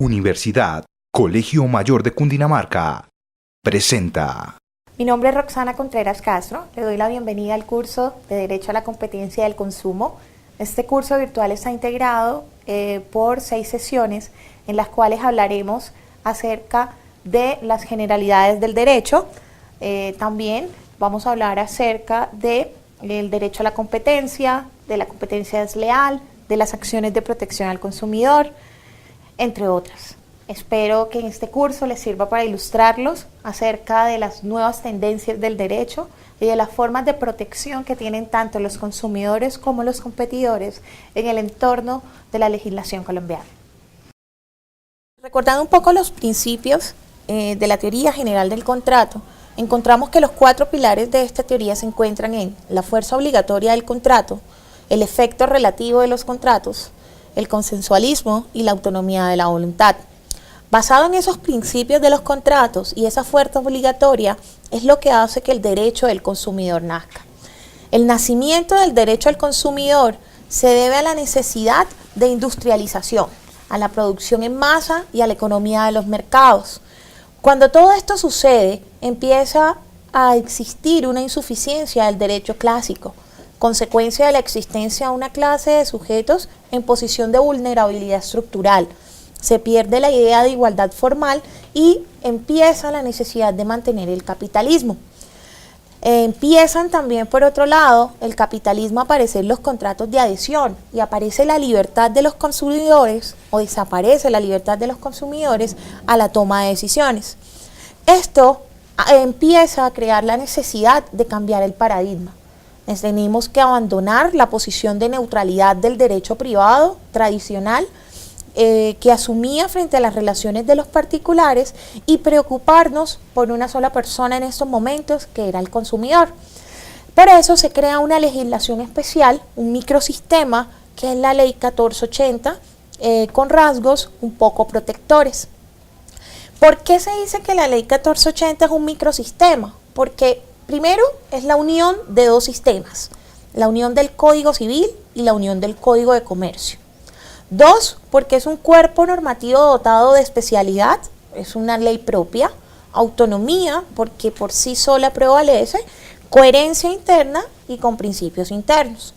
Universidad Colegio Mayor de Cundinamarca presenta. Mi nombre es Roxana Contreras Castro, le doy la bienvenida al curso de Derecho a la Competencia del Consumo. Este curso virtual está integrado por 6 sesiones en las cuales hablaremos acerca de las generalidades del derecho. También vamos a hablar acerca del derecho a la competencia, de la competencia desleal, de las acciones de protección al consumidor, entre otras. Espero que en este curso les sirva para ilustrarlos acerca de las nuevas tendencias del derecho y de las formas de protección que tienen tanto los consumidores como los competidores en el entorno de la legislación colombiana. Recordando un poco los principios de la teoría general del contrato, encontramos que los 4 pilares de esta teoría se encuentran en la fuerza obligatoria del contrato, el efecto relativo de los contratos, el consensualismo y la autonomía de la voluntad. Basado en esos principios de los contratos y esa fuerza obligatoria es lo que hace que el derecho del consumidor nazca. El nacimiento del derecho al consumidor se debe a la necesidad de industrialización, a la producción en masa y a la economía de los mercados. Cuando todo esto sucede, empieza a existir una insuficiencia del derecho clásico, consecuencia de la existencia de una clase de sujetos en posición de vulnerabilidad estructural. Se pierde la idea de igualdad formal y empieza la necesidad de mantener el capitalismo. Empiezan también, por otro lado, el capitalismo a aparecer los contratos de adhesión y aparece la libertad de los consumidores o desaparece la libertad de los consumidores a la toma de decisiones. Esto empieza a crear la necesidad de cambiar el paradigma. Tenemos que abandonar la posición de neutralidad del derecho privado tradicional que asumía frente a las relaciones de los particulares y preocuparnos por una sola persona en estos momentos, que era el consumidor. Para eso se crea una legislación especial, un microsistema, que es la Ley 1480, con rasgos un poco protectores. ¿Por qué se dice que la Ley 1480 es un microsistema? Porque primero es la unión de 2 sistemas, la unión del Código Civil y la unión del Código de Comercio. 2, porque es un cuerpo normativo dotado de especialidad, es una ley propia, autonomía, porque por sí sola prevalece, coherencia interna y con principios internos.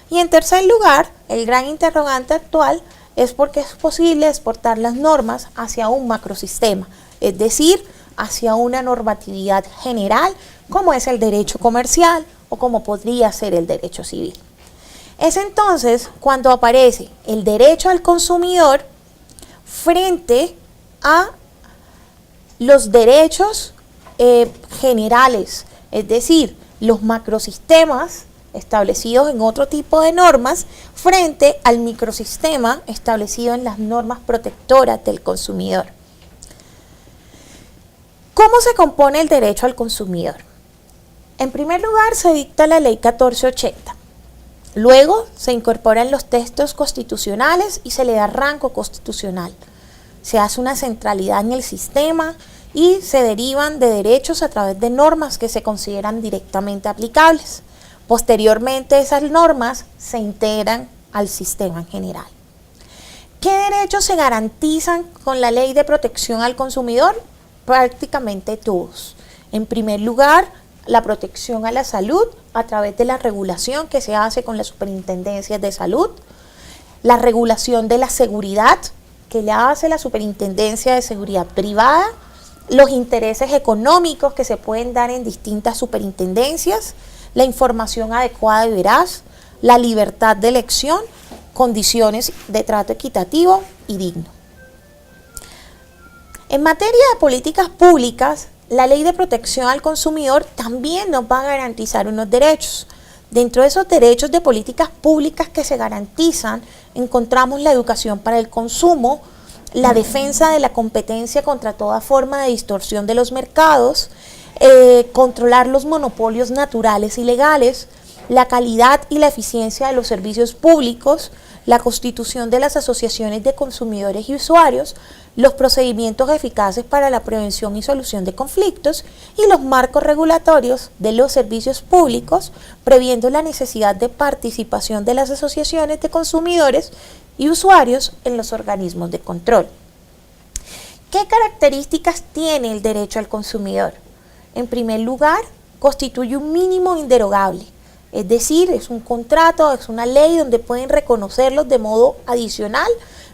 Y en tercer lugar, el gran interrogante actual es porque es posible exportar las normas hacia un macrosistema, es decir, hacia una normatividad general, como es el derecho comercial o como podría ser el derecho civil. Es entonces cuando aparece el derecho al consumidor frente a los derechos generales, es decir, los macrosistemas establecidos en otro tipo de normas frente al microsistema establecido en las normas protectoras del consumidor. ¿Cómo se compone el derecho al consumidor? En primer lugar, se dicta la Ley 1480. Luego se incorporan los textos constitucionales y se le da rango constitucional. Se hace una centralidad en el sistema y se derivan de derechos a través de normas que se consideran directamente aplicables. Posteriormente, esas normas se integran al sistema en general. ¿Qué derechos se garantizan con la Ley de Protección al Consumidor? Prácticamente todos. En primer lugar, la protección a la salud a través de la regulación que se hace con las superintendencias de salud, la regulación de la seguridad que le hace la superintendencia de seguridad privada, los intereses económicos que se pueden dar en distintas superintendencias, la información adecuada y veraz, la libertad de elección, condiciones de trato equitativo y digno. En materia de políticas públicas, la Ley de Protección al Consumidor también nos va a garantizar unos derechos. Dentro de esos derechos de políticas públicas que se garantizan, encontramos la educación para el consumo, la defensa de la competencia contra toda forma de distorsión de los mercados, controlar los monopolios naturales y legales, la calidad y la eficiencia de los servicios públicos, la constitución de las asociaciones de consumidores y usuarios, los procedimientos eficaces para la prevención y solución de conflictos y los marcos regulatorios de los servicios públicos, previendo la necesidad de participación de las asociaciones de consumidores y usuarios en los organismos de control. ¿Qué características tiene el derecho al consumidor? En primer lugar, constituye un mínimo inderogable, es decir, es un contrato, es una ley donde pueden reconocerlos de modo adicional,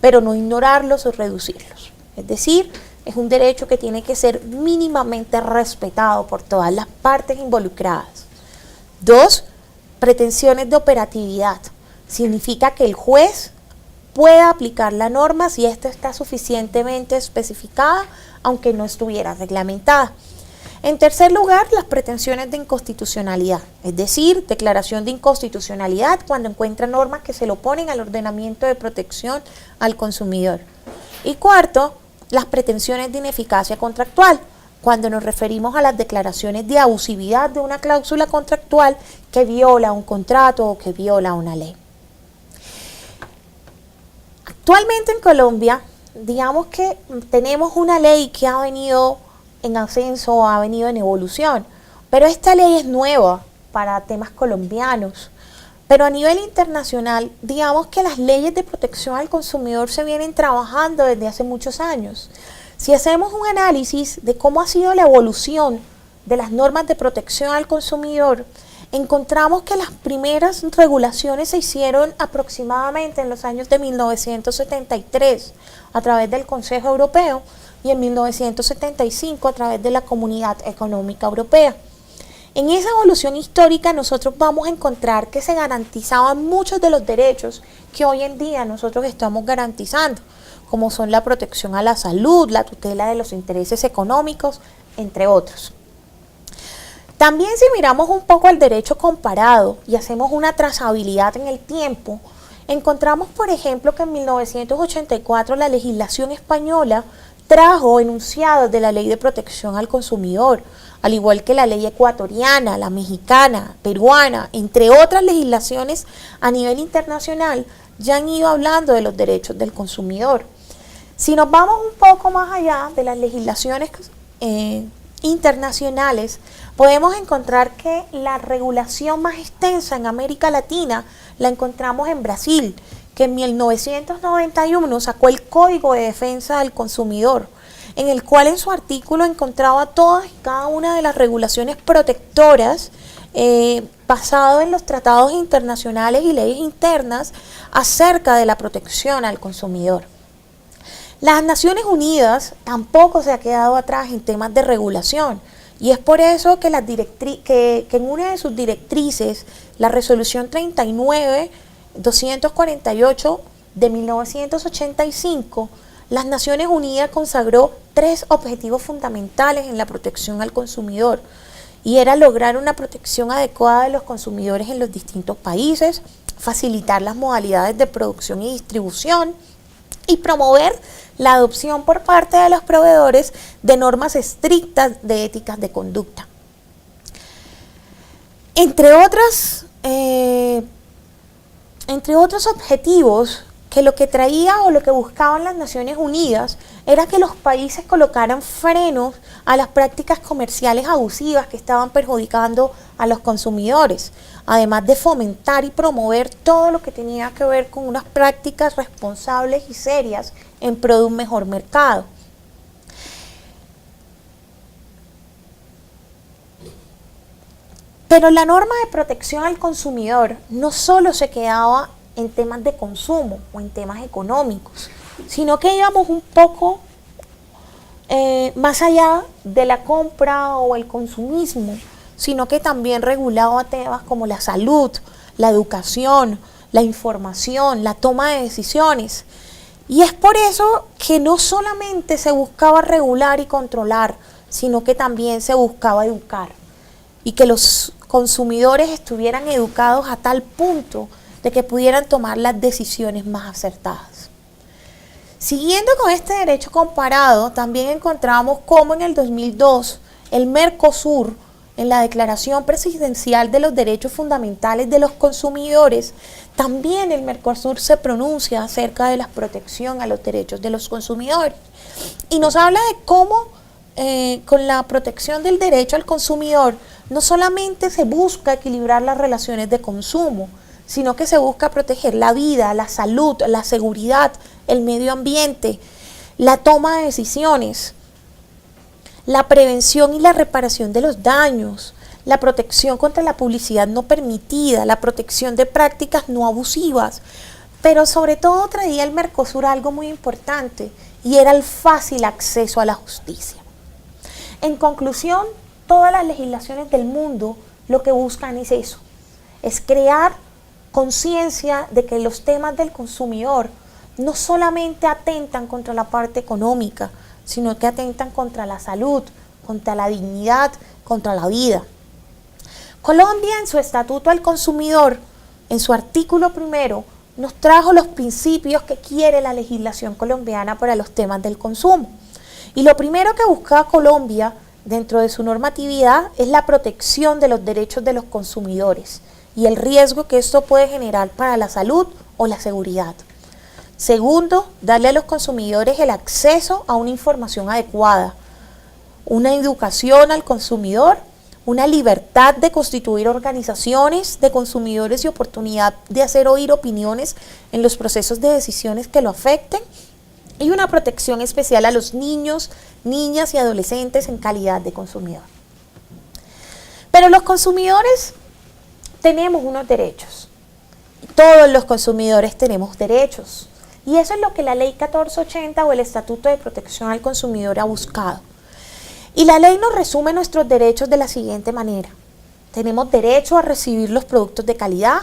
pero no ignorarlos o reducirlos. Es decir, es un derecho que tiene que ser mínimamente respetado por todas las partes involucradas. 2. Pretensiones de operatividad. Significa que el juez pueda aplicar la norma si ésta está suficientemente especificada, aunque no estuviera reglamentada. En tercer lugar, las pretensiones de inconstitucionalidad, es decir, declaración de inconstitucionalidad cuando encuentra normas que se le oponen al ordenamiento de protección al consumidor. Y cuarto, las pretensiones de ineficacia contractual, cuando nos referimos a las declaraciones de abusividad de una cláusula contractual que viola un contrato o que viola una ley. Actualmente en Colombia, digamos que tenemos una ley que ha venido en ascenso, ha venido en evolución, pero esta ley es nueva para temas colombianos. Pero a nivel internacional, digamos que las leyes de protección al consumidor se vienen trabajando desde hace muchos años. Si hacemos un análisis de cómo ha sido la evolución de las normas de protección al consumidor, encontramos que las primeras regulaciones se hicieron aproximadamente en los años de 1973 a través del Consejo Europeo y en 1975 a través de la Comunidad Económica Europea. En esa evolución histórica nosotros vamos a encontrar que se garantizaban muchos de los derechos que hoy en día nosotros estamos garantizando, como son la protección a la salud, la tutela de los intereses económicos, entre otros. También si miramos un poco el derecho comparado y hacemos una trazabilidad en el tiempo, encontramos por ejemplo que en 1984 la legislación española trajo enunciados de la Ley de Protección al Consumidor, al igual que la ley ecuatoriana, la mexicana, peruana, entre otras legislaciones a nivel internacional, ya han ido hablando de los derechos del consumidor. Si nos vamos un poco más allá de las legislaciones internacionales, podemos encontrar que la regulación más extensa en América Latina la encontramos en Brasil, que en 1991 sacó el Código de Defensa del Consumidor, en el cual en su artículo encontraba todas y cada una de las regulaciones protectoras basado en los tratados internacionales y leyes internas acerca de la protección al consumidor. Las Naciones Unidas tampoco se ha quedado atrás en temas de regulación y es por eso que, que en una de sus directrices, la resolución 39-248 de 1985, las Naciones Unidas consagró 3 objetivos fundamentales en la protección al consumidor y era lograr una protección adecuada de los consumidores en los distintos países, facilitar las modalidades de producción y distribución y promover la adopción por parte de los proveedores de normas estrictas de éticas de conducta. Entre otros objetivos, que lo que traía o lo que buscaban las Naciones Unidas era que los países colocaran frenos a las prácticas comerciales abusivas que estaban perjudicando a los consumidores, además de fomentar y promover todo lo que tenía que ver con unas prácticas responsables y serias en pro de un mejor mercado. Pero la norma de protección al consumidor no solo se quedaba en temas de consumo o en temas económicos, sino que íbamos un poco más allá de la compra o el consumismo, sino que también regulaba temas como la salud, la educación, la información, la toma de decisiones. Y es por eso que no solamente se buscaba regular y controlar, sino que también se buscaba educar y que los consumidores estuvieran educados a tal punto de que pudieran tomar las decisiones más acertadas. Siguiendo con este derecho comparado, también encontramos cómo en el 2002 el Mercosur, en la Declaración Presidencial de los Derechos Fundamentales de los Consumidores, también el Mercosur se pronuncia acerca de la protección a los derechos de los consumidores y nos habla de cómo con la protección del derecho al consumidor no solamente se busca equilibrar las relaciones de consumo, sino que se busca proteger la vida, la salud, la seguridad, el medio ambiente, la toma de decisiones, la prevención y la reparación de los daños, la protección contra la publicidad no permitida, la protección de prácticas no abusivas, pero sobre todo traía el Mercosur algo muy importante y era el fácil acceso a la justicia. En conclusión, todas las legislaciones del mundo lo que buscan es eso, es crear conciencia de que los temas del consumidor no solamente atentan contra la parte económica, sino que atentan contra la salud, contra la dignidad, contra la vida. Colombia, en su Estatuto al Consumidor, en su artículo 1, nos trajo los principios que quiere la legislación colombiana para los temas del consumo. Y lo primero que busca Colombia dentro de su normatividad es la protección de los derechos de los consumidores y el riesgo que esto puede generar para la salud o la seguridad. Segundo, darle a los consumidores el acceso a una información adecuada, una educación al consumidor, una libertad de constituir organizaciones de consumidores y oportunidad de hacer oír opiniones en los procesos de decisiones que lo afecten, y una protección especial a los niños, niñas y adolescentes en calidad de consumidor. Pero los consumidores tenemos unos derechos. Todos los consumidores tenemos derechos. Y eso es lo que la Ley 1480 o el Estatuto de Protección al Consumidor ha buscado. Y la ley nos resume nuestros derechos de la siguiente manera. Tenemos derecho a recibir los productos de calidad,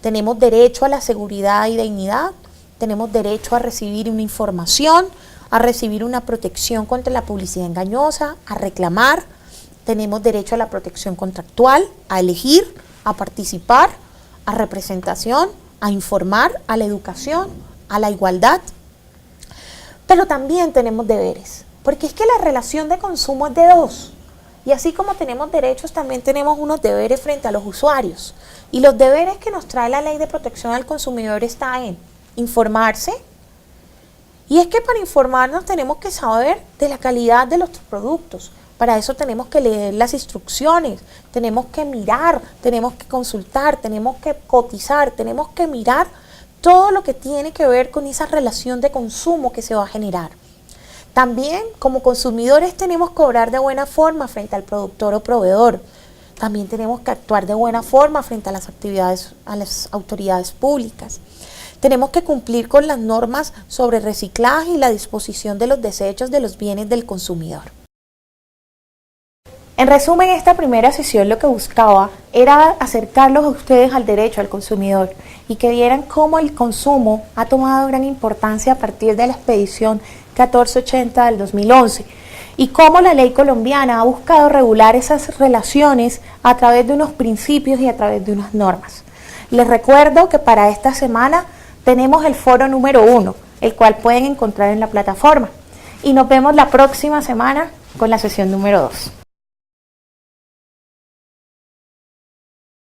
tenemos derecho a la seguridad y dignidad, tenemos derecho a recibir una información, a recibir una protección contra la publicidad engañosa, a reclamar, tenemos derecho a la protección contractual, a elegir, a participar, a representación, a informar, a la educación, a la igualdad. Pero también tenemos deberes. Porque es que la relación de consumo es de dos. Y así como tenemos derechos, también tenemos unos deberes frente a los usuarios. Y los deberes que nos trae la Ley de Protección al Consumidor está en informarse. Y es que para informarnos tenemos que saber de la calidad de los productos. Para eso tenemos que leer las instrucciones, tenemos que mirar, tenemos que consultar, tenemos que cotizar, tenemos que mirar todo lo que tiene que ver con esa relación de consumo que se va a generar. También, como consumidores, tenemos que obrar de buena forma frente al productor o proveedor. También tenemos que actuar de buena forma frente a las autoridades públicas. Tenemos que cumplir con las normas sobre reciclaje y la disposición de los desechos de los bienes del consumidor. En resumen, esta primera sesión lo que buscaba era acercarlos a ustedes al derecho al consumidor y que vieran cómo el consumo ha tomado gran importancia a partir de la expedición 1480 del 2011 y cómo la ley colombiana ha buscado regular esas relaciones a través de unos principios y a través de unas normas. Les recuerdo que para esta semana tenemos el foro número 1, el cual pueden encontrar en la plataforma, y nos vemos la próxima semana con la sesión número 2.